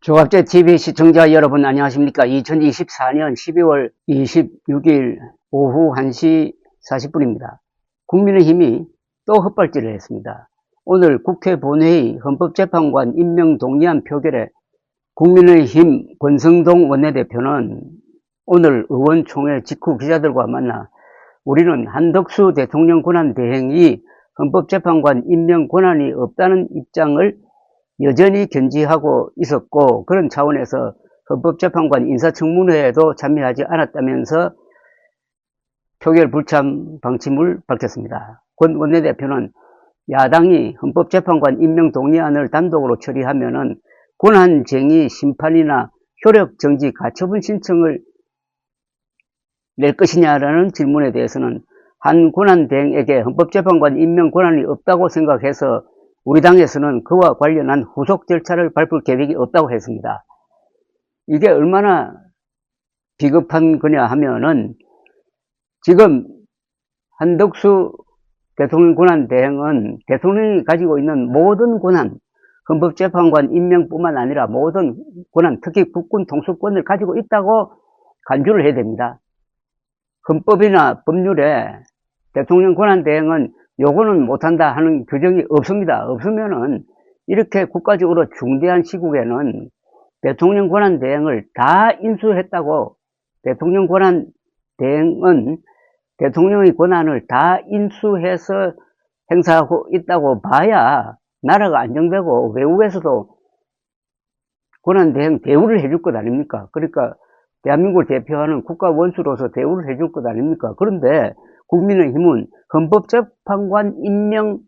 조갑제TV 시청자 여러분 안녕하십니까. 2024년 12월 26일 오후 1시 40분입니다. 국민의힘이 또 헛발질을 했습니다. 오늘 국회 본회의 헌법재판관 임명 동의안 표결에 국민의힘 권성동 원내대표는 오늘 의원총회 직후 기자들과 만나 우리는 한덕수 대통령 권한대행이 헌법재판관 임명 권한이 없다는 입장을 여전히 견지하고 있었고, 그런 차원에서 헌법재판관 인사청문회에도 참여하지 않았다면서 표결 불참 방침을 밝혔습니다. 권 원내대표는 야당이 헌법재판관 임명 동의안을 단독으로 처리하면은 권한쟁의 심판이나 효력정지 가처분 신청을 낼 것이냐라는 질문에 대해서는 한 권한대행에게 헌법재판관 임명 권한이 없다고 생각해서 우리 당에서는 그와 관련한 후속 절차를 밟을 계획이 없다고 했습니다. 이게 얼마나 비겁한 거냐 하면은 지금 한덕수 대통령 권한대행은 대통령이 가지고 있는 모든 권한, 헌법재판관 임명뿐만 아니라 모든 권한, 특히 국군 통수권을 가지고 있다고 간주를 해야 됩니다. 헌법이나 법률에 대통령 권한대행은 요거는 못한다 하는 규정이 없습니다. 없으면은 이렇게 국가적으로 중대한 시국에는 대통령 권한대행을 다 인수했다고, 대통령 권한대행은 대통령의 권한을 다 인수해서 행사하고 있다고 봐야 나라가 안정되고 외국에서도 권한대행 대우를 해줄 것 아닙니까? 그러니까 대한민국을 대표하는 국가 원수로서 대우를 해줄 것 아닙니까? 그런데 국민의힘은 헌법재판관 임명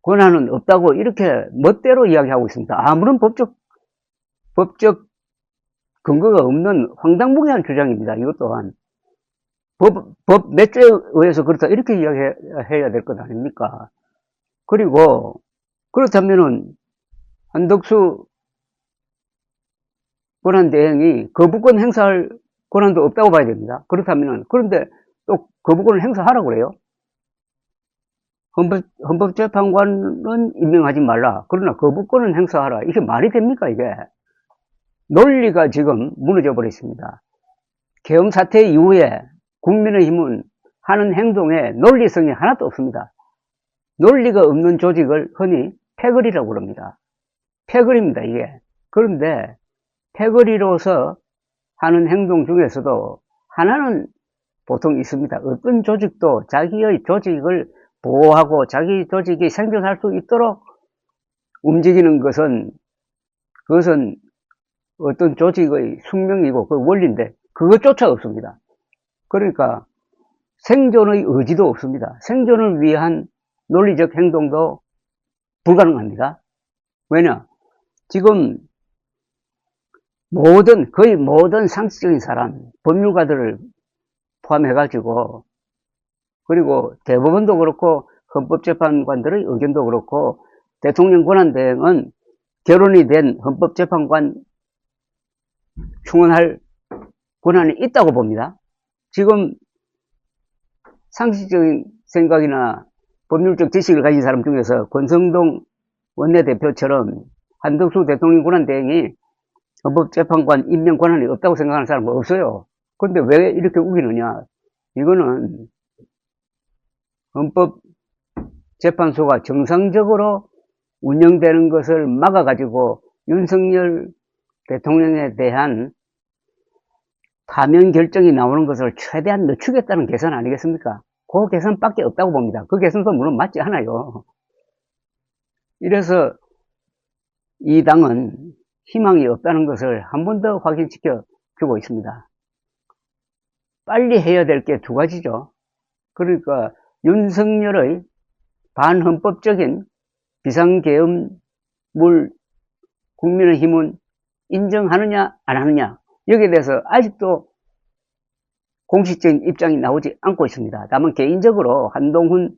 권한은 없다고 이렇게 멋대로 이야기하고 있습니다. 아무런 법적 근거가 없는 황당무계한 주장입니다. 이것 또한 법 몇 조에 의해서 그렇다 이렇게 이야기해야 될 것 아닙니까? 그리고 그렇다면은 한덕수 권한대행이 거부권 행사할 권한도 없다고 봐야 됩니다. 그렇다면은, 그런데 또 거부권을 행사하라고 그래요. 헌법재판관은 임명하지 말라. 그러나 거부권은 행사하라. 이게 말이 됩니까, 이게? 논리가 지금 무너져 버렸습니다. 계엄 사태 이후에 국민의힘은 하는 행동에 논리성이 하나도 없습니다. 논리가 없는 조직을 흔히 패거리라고 그럽니다. 패거리입니다, 이게. 그런데 패거리로서 하는 행동 중에서도 하나는 보통 있습니다. 어떤 조직도 자기의 조직을 보호하고 자기 조직이 생존할 수 있도록 움직이는 것은, 그것은 어떤 조직의 숙명이고 그 원리인데 그것조차 없습니다. 그러니까 생존의 의지도 없습니다. 생존을 위한 논리적 행동도 불가능합니다. 왜냐? 지금 거의 모든 상식적인 사람, 법률가들을 포함해가지고, 그리고 대법원도 그렇고 헌법재판관들의 의견도 그렇고 대통령 권한대행은 결혼이 된 헌법재판관 충원할 권한이 있다고 봅니다. 지금 상식적인 생각이나 법률적 지식을 가진 사람 중에서 권성동 원내대표처럼 한덕수 대통령 권한대행이 헌법재판관 임명 권한이 없다고 생각하는 사람은 없어요. 그런데 왜 이렇게 우기느냐? 이거는 헌법재판소가 정상적으로 운영되는 것을 막아가지고 윤석열 대통령에 대한 파면 결정이 나오는 것을 최대한 늦추겠다는 계산 아니겠습니까? 그 계산밖에 없다고 봅니다. 그 계산도 물론 맞지 않아요. 이래서 이 당은 희망이 없다는 것을 한 번 더 확인시켜 주고 있습니다. 빨리 해야 될 게 두 가지죠. 그러니까 윤석열의 반헌법적인 비상계엄물 국민의힘은 인정하느냐 안 하느냐, 여기에 대해서 아직도 공식적인 입장이 나오지 않고 있습니다. 다만 개인적으로 한동훈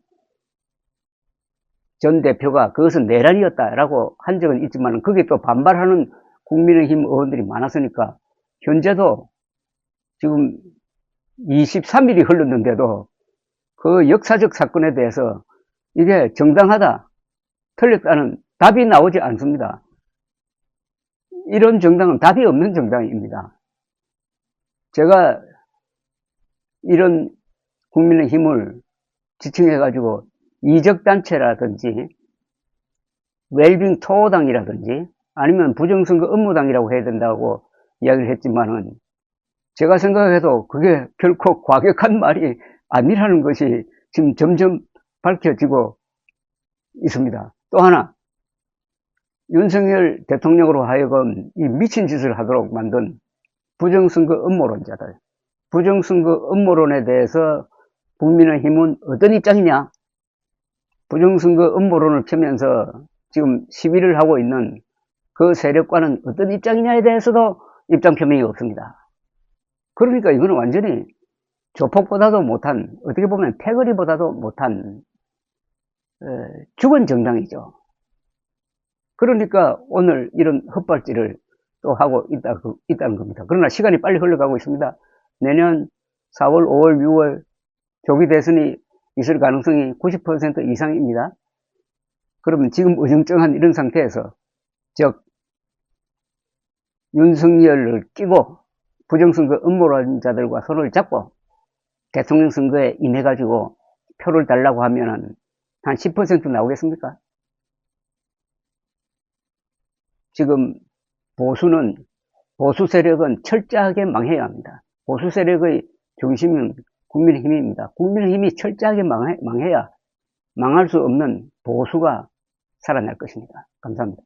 전 대표가 그것은 내란이었다라고 한 적은 있지만 거기에 또 반발하는 국민의힘 의원들이 많았으니까 현재도 지금 23일이 흘렀는데도 그 역사적 사건에 대해서 이게 정당하다, 틀렸다는 답이 나오지 않습니다. 이런 정당은 답이 없는 정당입니다. 제가 이런 국민의힘을 지칭해가지고 이적단체라든지 웰빙 토호당이라든지 아니면 부정선거 업무당이라고 해야 된다고 이야기를 했지만은 제가 생각해도 그게 결코 과격한 말이 아니라는 것이 지금 점점 밝혀지고 있습니다. 또 하나, 윤석열 대통령으로 하여금 이 미친 짓을 하도록 만든 부정선거 음모론자들, 부정선거 음모론에 대해서 국민의힘은 어떤 입장이냐? 부정선거 음모론을 펴면서 지금 시위를 하고 있는 그 세력과는 어떤 입장이냐에 대해서도 입장 표명이 없습니다. 그러니까 이거는 완전히 조폭보다도 못한, 어떻게 보면 패거리보다도 못한 죽은 정당이죠. 그러니까 오늘 이런 헛발질을 또 하고 있다는 겁니다. 그러나 시간이 빨리 흘러가고 있습니다. 내년 4월, 5월, 6월 조기 대선이 있을 가능성이 90% 이상입니다. 그러면 지금 어정쩡한 이런 상태에서 즉 윤석열을 끼고 부정선거 음모론자들과 손을 잡고 대통령 선거에 임해가지고 표를 달라고 하면은 한 10% 나오겠습니까? 지금 보수 세력은 철저하게 망해야 합니다. 보수 세력의 중심은 국민의힘입니다. 국민의힘이 철저하게 망해야 망할 수 없는 보수가 살아날 것입니다. 감사합니다.